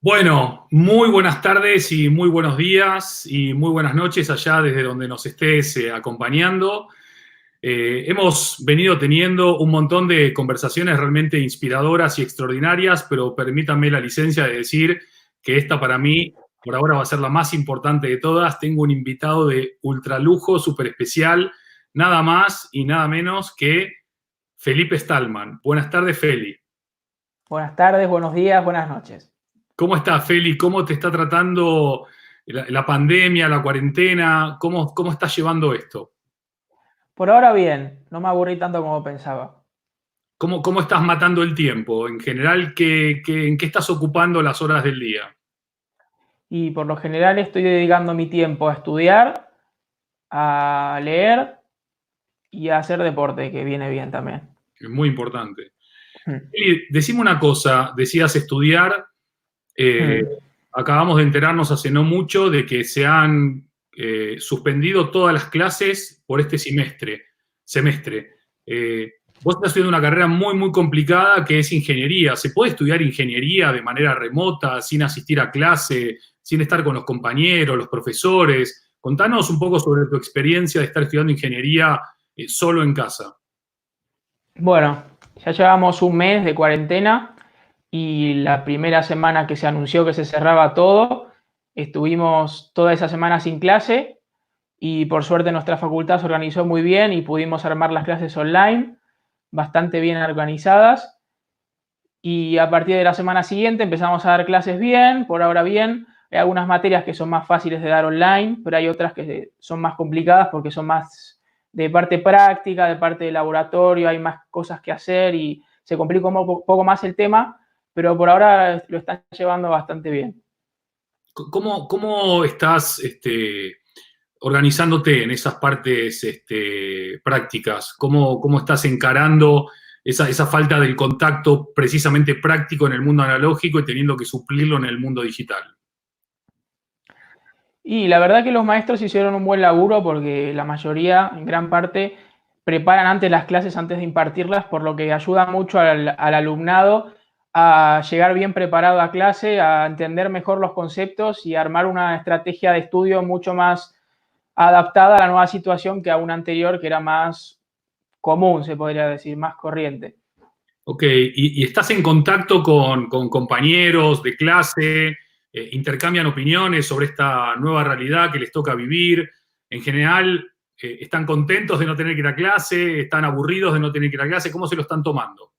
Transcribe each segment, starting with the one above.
Bueno, muy buenas tardes y muy buenos días y muy buenas noches allá desde donde nos estés acompañando. Hemos venido teniendo un montón de conversaciones realmente inspiradoras y extraordinarias, pero permítanme la licencia de decir que esta para mí, por ahora, va a ser la más importante de todas. Tengo un invitado de ultralujo, súper especial, nada más y nada menos que Felipe Stallman. Buenas tardes, Feli. Buenas tardes, buenos días, buenas noches. ¿Cómo estás, Feli? ¿Cómo te está tratando la pandemia, la cuarentena? ¿Cómo estás llevando esto? Por ahora bien, no me aburrí tanto como pensaba. ¿Cómo estás matando el tiempo? En general, ¿en qué estás ocupando las horas del día? Y por lo general estoy dedicando mi tiempo a estudiar, a leer y a hacer deporte, que viene bien también. Es muy importante. Feli, decime una cosa, decías estudiar, eh, acabamos de enterarnos hace no mucho de que se han suspendido todas las clases por este semestre. Vos estás estudiando una carrera muy, muy complicada que es ingeniería. ¿Se puede estudiar ingeniería de manera remota, sin asistir a clase, sin estar con los compañeros, los profesores? Contanos un poco sobre tu experiencia de estar estudiando ingeniería solo en casa. Bueno, ya llevamos un mes de cuarentena y la primera semana que se anunció que se cerraba todo, estuvimos toda esa semana sin clase y por suerte nuestra facultad se organizó muy bien y pudimos armar las clases online, bastante bien organizadas. Y a partir de la semana siguiente empezamos a dar clases bien, por ahora bien. Hay algunas materias que son más fáciles de dar online, pero hay otras que son más complicadas porque son más de parte práctica, de parte de laboratorio, hay más cosas que hacer y se complica un poco más el tema, pero por ahora lo están llevando bastante bien. ¿Cómo estás organizándote en esas partes prácticas? ¿Cómo estás encarando esa falta del contacto precisamente práctico en el mundo analógico y teniendo que suplirlo en el mundo digital? Y la verdad que los maestros hicieron un buen laburo porque la mayoría, en gran parte, preparan antes las clases antes de impartirlas, por lo que ayuda mucho al alumnado a llegar bien preparado a clase, a entender mejor los conceptos y a armar una estrategia de estudio mucho más adaptada a la nueva situación que a una anterior que era más común, se podría decir, más corriente. Ok, y estás en contacto con compañeros de clase, intercambian opiniones sobre esta nueva realidad que les toca vivir. En general, ¿están contentos de no tener que ir a clase? ¿Están aburridos de no tener que ir a clase? ¿Cómo se lo están tomando?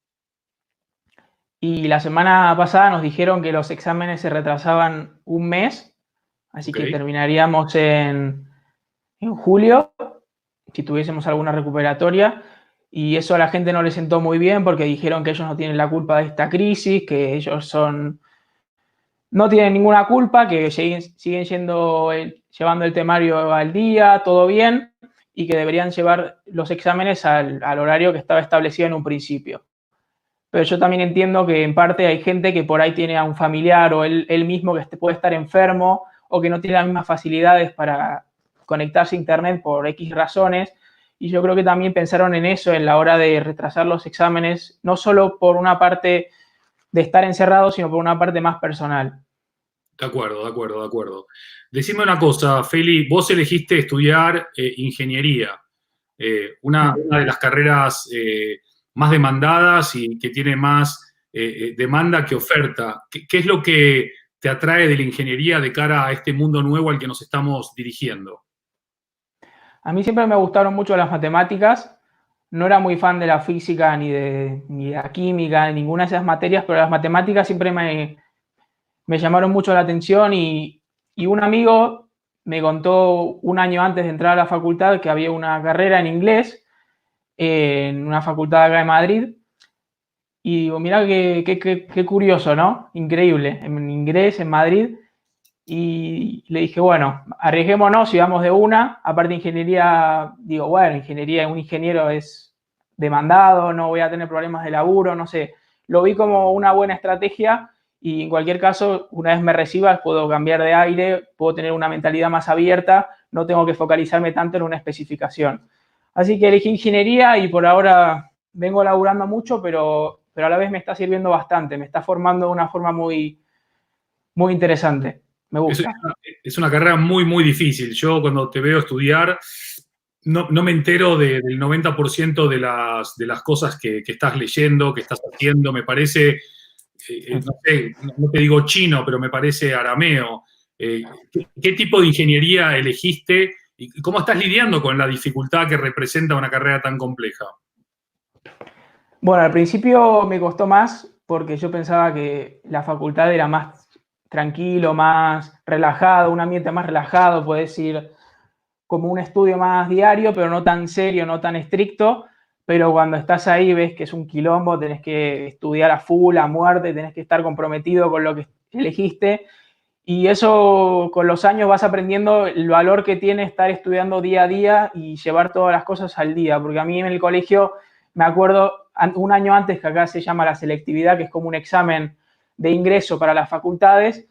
Y la semana pasada nos dijeron que los exámenes se retrasaban un mes, así Ok. que terminaríamos en julio, si tuviésemos alguna recuperatoria, y eso a la gente no le sentó muy bien porque dijeron que ellos no tienen la culpa de esta crisis, que ellos no tienen ninguna culpa, que siguen llevando el temario al día, todo bien, y que deberían llevar los exámenes al horario que estaba establecido en un principio. Pero yo también entiendo que en parte hay gente que por ahí tiene a un familiar o él mismo que puede estar enfermo o que no tiene las mismas facilidades para conectarse a internet por X razones. Y yo creo que también pensaron en eso en la hora de retrasar los exámenes, no solo por una parte de estar encerrado, sino por una parte más personal. De acuerdo, de acuerdo, de acuerdo. Decime una cosa, Feli, vos elegiste estudiar ingeniería, una de las carreras más demandadas y que tiene más demanda que oferta. ¿Qué es lo que te atrae de la ingeniería de cara a este mundo nuevo al que nos estamos dirigiendo? A mí siempre me gustaron mucho las matemáticas. No era muy fan de la física ni de la química, ni ninguna de esas materias, pero las matemáticas siempre me llamaron mucho la atención y un amigo me contó un año antes de entrar a la facultad que había una carrera en inglés en una facultad acá de Madrid. Y digo, mirá qué curioso, ¿no? Increíble, en inglés, en Madrid. Y le dije, bueno, arriesguémonos y vamos de una. Aparte, ingeniería, digo, bueno, ingeniería, un ingeniero es demandado, no voy a tener problemas de laburo, no sé. Lo vi como una buena estrategia y en cualquier caso, una vez me reciba, puedo cambiar de aire, puedo tener una mentalidad más abierta, no tengo que focalizarme tanto en una especificación. Así que elegí ingeniería y por ahora vengo laburando mucho, pero a la vez me está sirviendo bastante, me está formando de una forma muy, muy interesante, me Es gusta. una, es una carrera muy, muy difícil. Yo cuando te veo estudiar, no me entero del 90% de las cosas que estás leyendo, que estás haciendo. Me parece, no sé, no te digo chino, pero me parece arameo. ¿Qué tipo de ingeniería elegiste y cómo estás lidiando con la dificultad que representa una carrera tan compleja? Bueno, al principio me costó más porque yo pensaba que la facultad era más tranquilo, más relajado, un ambiente más relajado, puedes ir como un estudio más diario, pero no tan serio, no tan estricto. Pero cuando estás ahí ves que es un quilombo, tenés que estudiar a full, a muerte, tenés que estar comprometido con lo que elegiste. Y eso con los años vas aprendiendo el valor que tiene estar estudiando día a día y llevar todas las cosas al día. Porque a mí en el colegio, me acuerdo, un año antes, que acá se llama la selectividad, que es como un examen de ingreso para las facultades,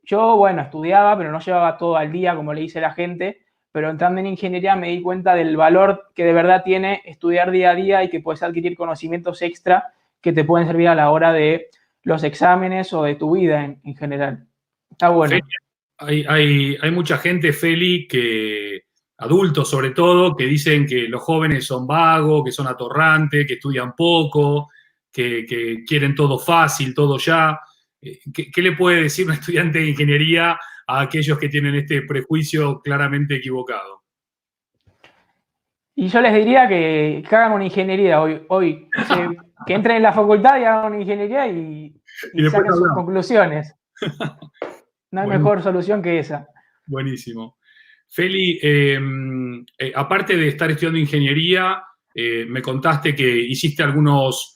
yo, bueno, estudiaba, pero no llevaba todo al día, como le dice la gente, pero entrando en ingeniería me di cuenta del valor que de verdad tiene estudiar día a día y que puedes adquirir conocimientos extra que te pueden servir a la hora de los exámenes o de tu vida en general. Está Feli, bueno. hay mucha gente, Feli, adultos sobre todo, que dicen que los jóvenes son vagos, que son atorrantes, que estudian poco, que quieren todo fácil, todo ya. ¿Qué le puede decir un estudiante de ingeniería a aquellos que tienen este prejuicio claramente equivocado? Y yo les diría que hagan una ingeniería hoy que entren en la facultad y hagan una ingeniería Y y después saquen sus hablamos. conclusiones. No hay Buenísimo. mejor solución que esa. Buenísimo. Feli, aparte de estar estudiando ingeniería, me contaste que hiciste algunos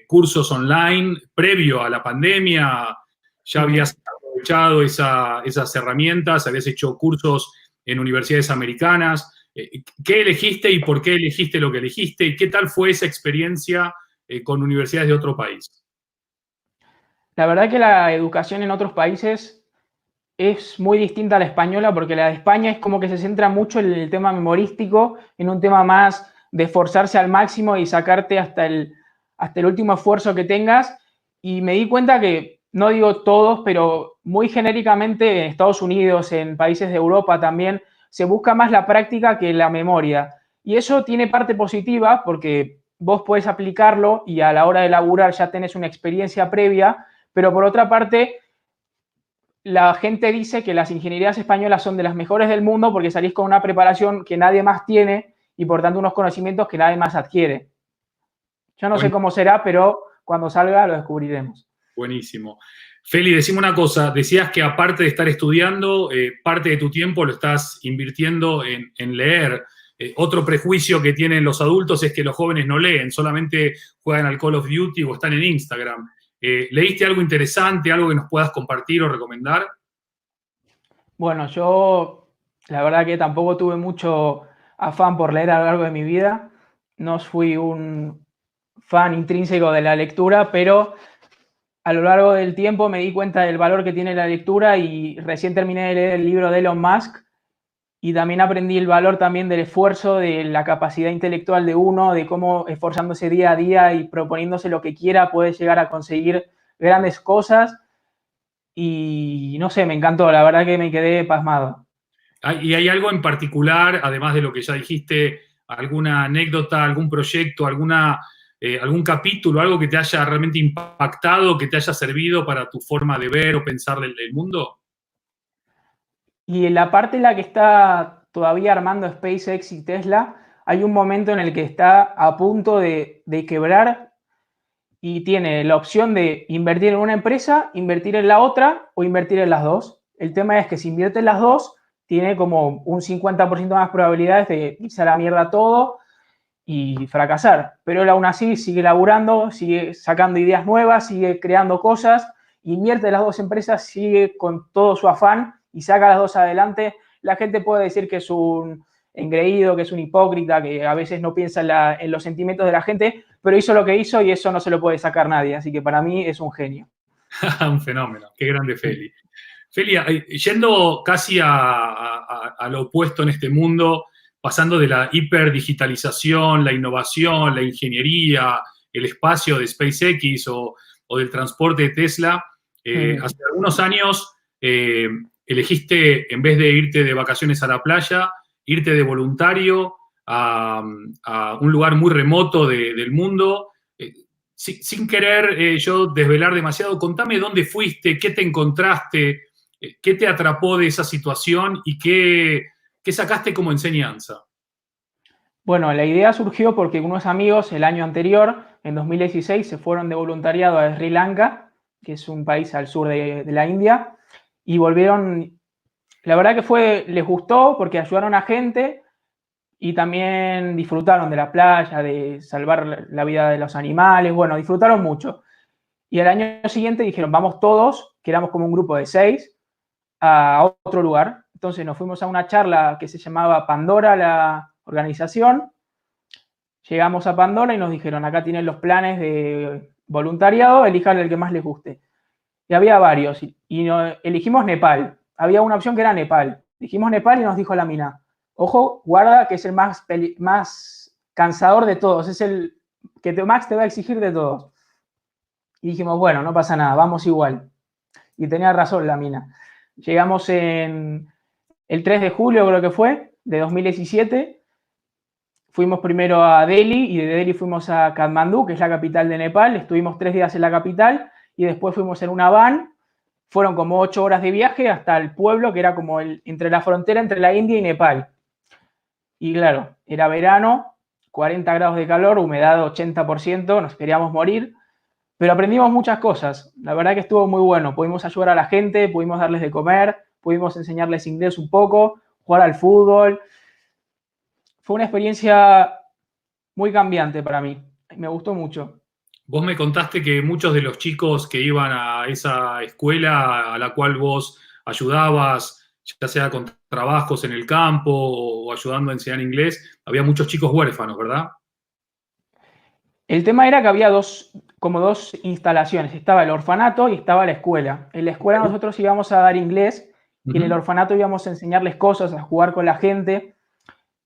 cursos online previo a la pandemia, ya habías aprovechado esas herramientas, habías hecho cursos en universidades americanas. ¿Qué elegiste y por qué elegiste lo que elegiste? ¿Y qué tal fue esa experiencia con universidades de otro país? La verdad que la educación en otros países es muy distinta a la española porque la de España es como que se centra mucho en el tema memorístico, en un tema más de esforzarse al máximo y sacarte hasta el último esfuerzo que tengas. Y me di cuenta que, no digo todos, pero muy genéricamente en Estados Unidos, en países de Europa también, se busca más la práctica que la memoria. Y eso tiene parte positiva porque vos podés aplicarlo y a la hora de laburar ya tenés una experiencia previa, pero por otra parte la gente dice que las ingenierías españolas son de las mejores del mundo porque salís con una preparación que nadie más tiene y por tanto unos conocimientos que nadie más adquiere. Yo no sé Bueno, cómo será, pero cuando salga lo descubriremos. buenísimo. Feli, decime una cosa, decías que aparte de estar estudiando, parte de tu tiempo lo estás invirtiendo en leer. Otro prejuicio que tienen los adultos es que los jóvenes no leen, solamente juegan al Call of Duty o están en Instagram. ¿Leíste algo interesante, algo que nos puedas compartir o recomendar? Bueno, yo la verdad que tampoco tuve mucho afán por leer a lo largo de mi vida. No fui un fan intrínseco de la lectura, pero a lo largo del tiempo me di cuenta del valor que tiene la lectura y recién terminé de leer el libro de Elon Musk y también aprendí el valor también del esfuerzo, de la capacidad intelectual de uno, de cómo esforzándose día a día y proponiéndose lo que quiera puede llegar a conseguir grandes cosas. Y no sé, me encantó, la verdad que me quedé pasmado. ¿Y hay algo en particular, además de lo que ya dijiste, alguna anécdota, algún proyecto, algún capítulo, algo que te haya realmente impactado, que te haya servido para tu forma de ver o pensar el mundo? Y en la parte en la que está todavía armando SpaceX y Tesla, hay un momento en el que está a punto de quebrar y tiene la opción de invertir en una empresa, invertir en la otra o invertir en las dos. El tema es que si invierte en las dos, tiene como un 50% más probabilidades de irse a la mierda todo y fracasar. Pero él aún así sigue laburando, sigue sacando ideas nuevas, sigue creando cosas, invierte en las dos empresas, sigue con todo su afán y saca las dos adelante. La gente puede decir que es un engreído, que es un hipócrita, que a veces no piensa en los sentimientos de la gente, pero hizo lo que hizo y eso no se lo puede sacar nadie. Así que para mí es un genio. Un fenómeno, qué grande Sí. Feli. Feli, yendo casi a lo opuesto en este mundo, pasando de la hiperdigitalización, la innovación, la ingeniería, el espacio de SpaceX o del transporte de Tesla, Hace algunos años elegiste, en vez de irte de vacaciones a la playa, irte de voluntario a un lugar muy remoto del mundo. Sin querer yo desvelar demasiado, contame dónde fuiste, qué te encontraste, qué te atrapó de esa situación y qué sacaste como enseñanza. Bueno, la idea surgió porque unos amigos el año anterior, en 2016, se fueron de voluntariado a Sri Lanka, que es un país al sur de la India, y volvieron. La verdad que les gustó porque ayudaron a gente y también disfrutaron de la playa, de salvar la vida de los animales, bueno, disfrutaron mucho. Y al año siguiente dijeron, vamos todos, que éramos como un grupo de 6, a otro lugar. Entonces nos fuimos a una charla que se llamaba Pandora, la organización. Llegamos a Pandora y nos dijeron, acá tienen los planes de voluntariado, elijan el que más les guste. Y había varios, y elegimos Nepal. Había una opción que era Nepal. Dijimos Nepal y nos dijo la mina, ojo, guarda que es el más cansador de todos, es el que Max te va a exigir de todos. Y dijimos, bueno, no pasa nada, vamos igual. Y tenía razón la mina. Llegamos el 3 de julio, creo que fue, de 2017. Fuimos primero a Delhi y de Delhi fuimos a Katmandú, que es la capital de Nepal. Estuvimos 3 días en la capital y después fuimos en una van. Fueron como 8 horas de viaje hasta el pueblo, que era como entre la frontera entre la India y Nepal. Y claro, era verano, 40 grados de calor, humedad 80%, nos queríamos morir. Pero aprendimos muchas cosas. La verdad que estuvo muy bueno. Pudimos ayudar a la gente, pudimos darles de comer, pudimos enseñarles inglés un poco, jugar al fútbol. Fue una experiencia muy cambiante para mí. Me gustó mucho. Vos me contaste que muchos de los chicos que iban a esa escuela a la cual vos ayudabas, ya sea con trabajos en el campo o ayudando a enseñar inglés, había muchos chicos huérfanos, ¿verdad? El tema era que había como dos instalaciones. Estaba el orfanato y estaba la escuela. En la escuela nosotros íbamos a dar inglés y en el orfanato íbamos a enseñarles cosas, a jugar con la gente.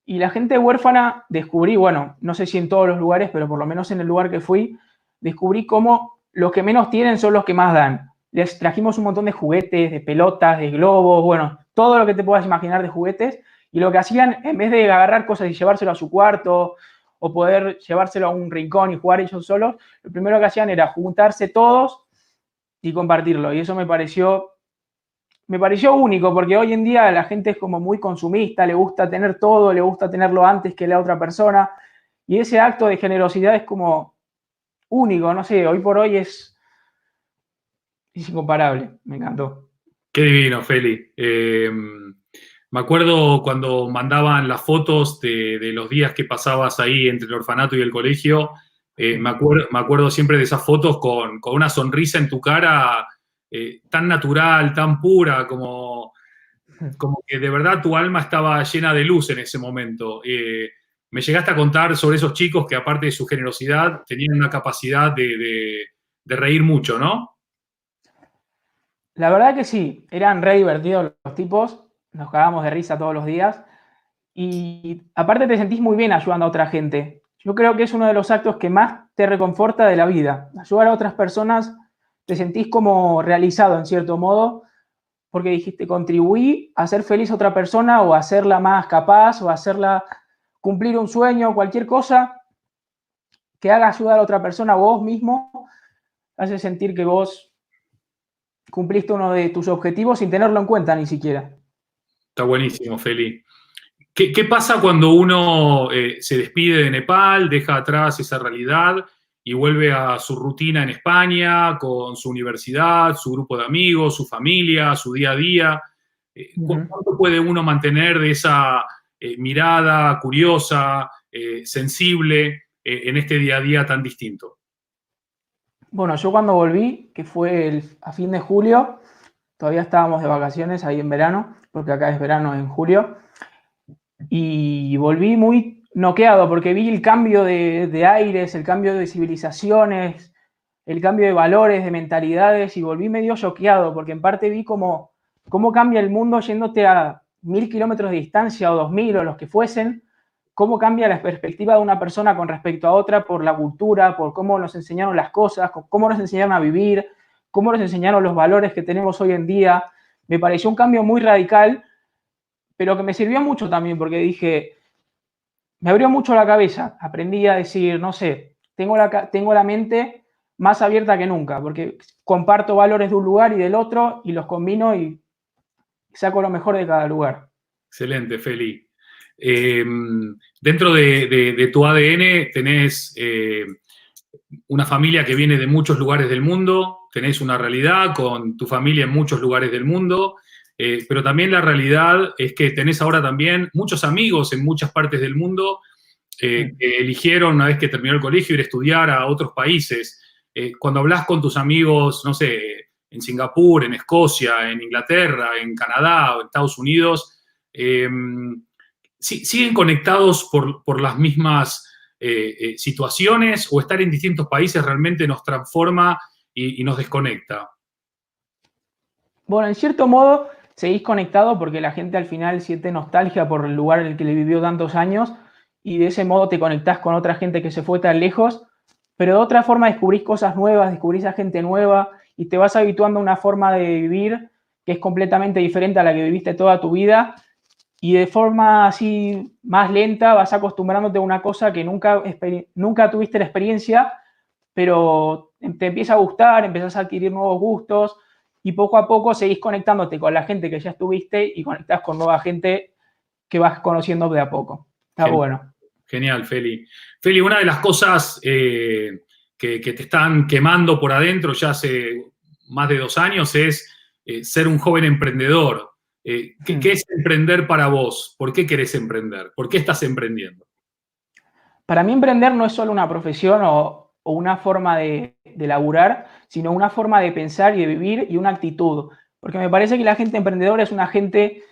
Y la gente huérfana descubrí, bueno, no sé si en todos los lugares, pero por lo menos en el lugar que fui, descubrí cómo los que menos tienen son los que más dan. Les trajimos un montón de juguetes, de pelotas, de globos, bueno, todo lo que te puedas imaginar de juguetes. Y lo que hacían, en vez de agarrar cosas y llevárselo a su cuarto o poder llevárselo a un rincón y jugar ellos solos, lo primero que hacían era juntarse todos y compartirlo. Y eso me pareció único, porque hoy en día la gente es como muy consumista, le gusta tener todo, le gusta tenerlo antes que la otra persona. Y ese acto de generosidad es como único, no sé, hoy por hoy es incomparable, me encantó. Qué divino, Feli. Me acuerdo cuando mandaban las fotos de los días que pasabas ahí entre el orfanato y el colegio. Me acuerdo siempre de esas fotos con una sonrisa en tu cara tan natural, tan pura, como que de verdad tu alma estaba llena de luz en ese momento. Me llegaste a contar sobre esos chicos que aparte de su generosidad tenían una capacidad de reír mucho, ¿no? La verdad que sí, eran re divertidos los tipos, nos cagábamos de risa todos los días y aparte te sentís muy bien ayudando a otra gente. Yo creo que es uno de los actos que más te reconforta de la vida. Ayudar a otras personas, te sentís como realizado en cierto modo, porque dijiste, contribuí a hacer feliz a otra persona o a hacerla más capaz o a hacerla cumplir un sueño, cualquier cosa que haga ayudar a otra persona, vos mismo, hace sentir que vos cumpliste uno de tus objetivos sin tenerlo en cuenta ni siquiera. Está buenísimo, Feli. ¿Qué pasa cuando uno se despide de Nepal, deja atrás esa realidad y vuelve a su rutina en España, con su universidad, su grupo de amigos, su familia, su día a día? ¿Cuánto puede uno mantener de esa mirada curiosa, sensible, en este día a día tan distinto? Bueno, yo cuando volví, que fue a fin de julio, todavía estábamos de vacaciones ahí en verano, porque acá es verano en julio, y volví muy noqueado porque vi el cambio de aires, el cambio de civilizaciones, el cambio de valores, de mentalidades, y volví medio choqueado porque en parte vi cómo cambia el mundo yéndote a 1000 kilómetros de distancia o 2000 o los que fuesen, cómo cambia la perspectiva de una persona con respecto a otra por la cultura, por cómo nos enseñaron las cosas, cómo nos enseñaron a vivir, cómo nos enseñaron los valores que tenemos hoy en día. Me pareció un cambio muy radical, pero que me sirvió mucho también porque dije, me abrió mucho la cabeza. Aprendí a decir, no sé, tengo la mente más abierta que nunca, porque comparto valores de un lugar y del otro y los combino y saco lo mejor de cada lugar. Excelente, Feli. Dentro de tu ADN tenés una familia que viene de muchos lugares del mundo, tenés una realidad con tu familia en muchos lugares del mundo, pero también la realidad es que tenés ahora también muchos amigos en muchas partes del mundo que eligieron, una vez que terminó el colegio, ir a estudiar a otros países. Cuando hablas con tus amigos, no sé, en Singapur, en Escocia, en Inglaterra, en Canadá o en Estados Unidos, ¿siguen conectados por las mismas situaciones o estar en distintos países realmente nos transforma y nos desconecta? Bueno, en cierto modo seguís conectado porque la gente al final siente nostalgia por el lugar en el que le vivió tantos años y de ese modo te conectás con otra gente que se fue tan lejos, pero de otra forma descubrís cosas nuevas, descubrís a gente nueva y te vas habituando a una forma de vivir que es completamente diferente a la que viviste toda tu vida y de forma así más lenta vas acostumbrándote a una cosa que nunca tuviste la experiencia, pero te empieza a gustar, empezás a adquirir nuevos gustos y poco a poco seguís conectándote con la gente que ya estuviste y conectás con nueva gente que vas conociendo de a poco. Está bueno. Genial, Feli. Feli, una de las cosas que te están quemando por adentro ya hace más de 2 años es ser un joven emprendedor. ¿Qué es emprender para vos? ¿Por qué querés emprender? ¿Por qué estás emprendiendo? Para mí emprender no es solo una profesión o una forma de laburar, sino una forma de pensar y de vivir y una actitud. Porque me parece que la gente emprendedora es una gente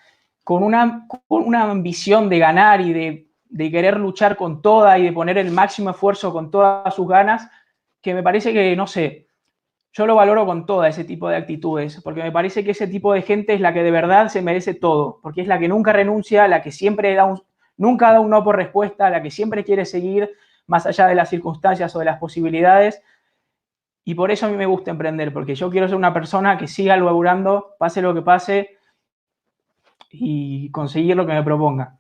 con una ambición de ganar y de querer luchar con toda y de poner el máximo esfuerzo con todas sus ganas, que me parece que, no sé, yo lo valoro con todo ese tipo de actitudes, porque me parece que ese tipo de gente es la que de verdad se merece todo, porque es la que nunca renuncia, la que siempre nunca da un no por respuesta, la que siempre quiere seguir más allá de las circunstancias o de las posibilidades. Y por eso a mí me gusta emprender, porque yo quiero ser una persona que siga laburando, pase lo que pase, y conseguir lo que me proponga.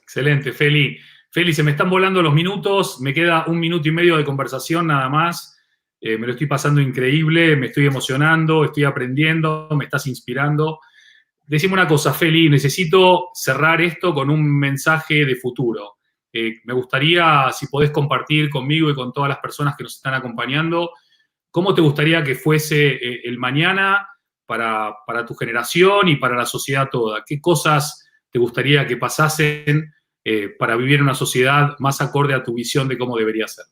Excelente, Feli. Feli, se me están volando los minutos, me queda 1 minuto y medio de conversación nada más. Me lo estoy pasando increíble, me estoy emocionando, estoy aprendiendo, me estás inspirando. Decime una cosa, Feli, necesito cerrar esto con un mensaje de futuro. Me gustaría, si podés compartir conmigo y con todas las personas que nos están acompañando, ¿cómo te gustaría que fuese el mañana para tu generación y para la sociedad toda? ¿Qué cosas te gustaría que pasasen para vivir en una sociedad más acorde a tu visión de cómo debería ser?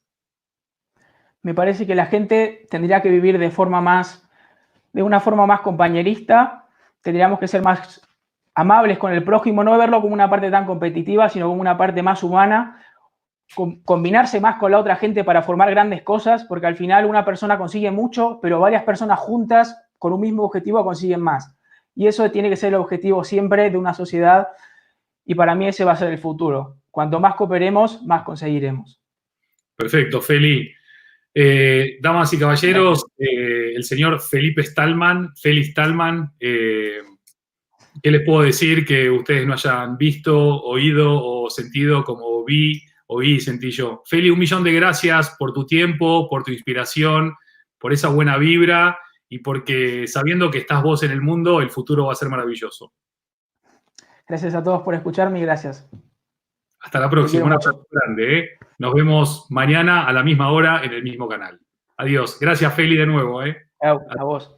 Me parece que la gente tendría que vivir de una forma más compañerista, tendríamos que ser más amables con el prójimo, no verlo como una parte tan competitiva, sino como una parte más humana, combinarse más con la otra gente para formar grandes cosas, porque al final una persona consigue mucho, pero varias personas juntas con un mismo objetivo consiguen más. Y eso tiene que ser el objetivo siempre de una sociedad y para mí ese va a ser el futuro. Cuanto más cooperemos, más conseguiremos. Perfecto, Feli. Damas y caballeros, el señor Felipe Stallman, Feli Stallman, ¿qué les puedo decir que ustedes no hayan visto, oído o sentido como oí y sentí yo? Feli, 1.000.000 de gracias por tu tiempo, por tu inspiración, por esa buena vibra y porque sabiendo que estás vos en el mundo, el futuro va a ser maravilloso. Gracias a todos por escucharme y gracias. Hasta la próxima. Un abrazo grande. Nos vemos mañana a la misma hora en el mismo canal. Adiós. Gracias, Feli, de nuevo. A vos.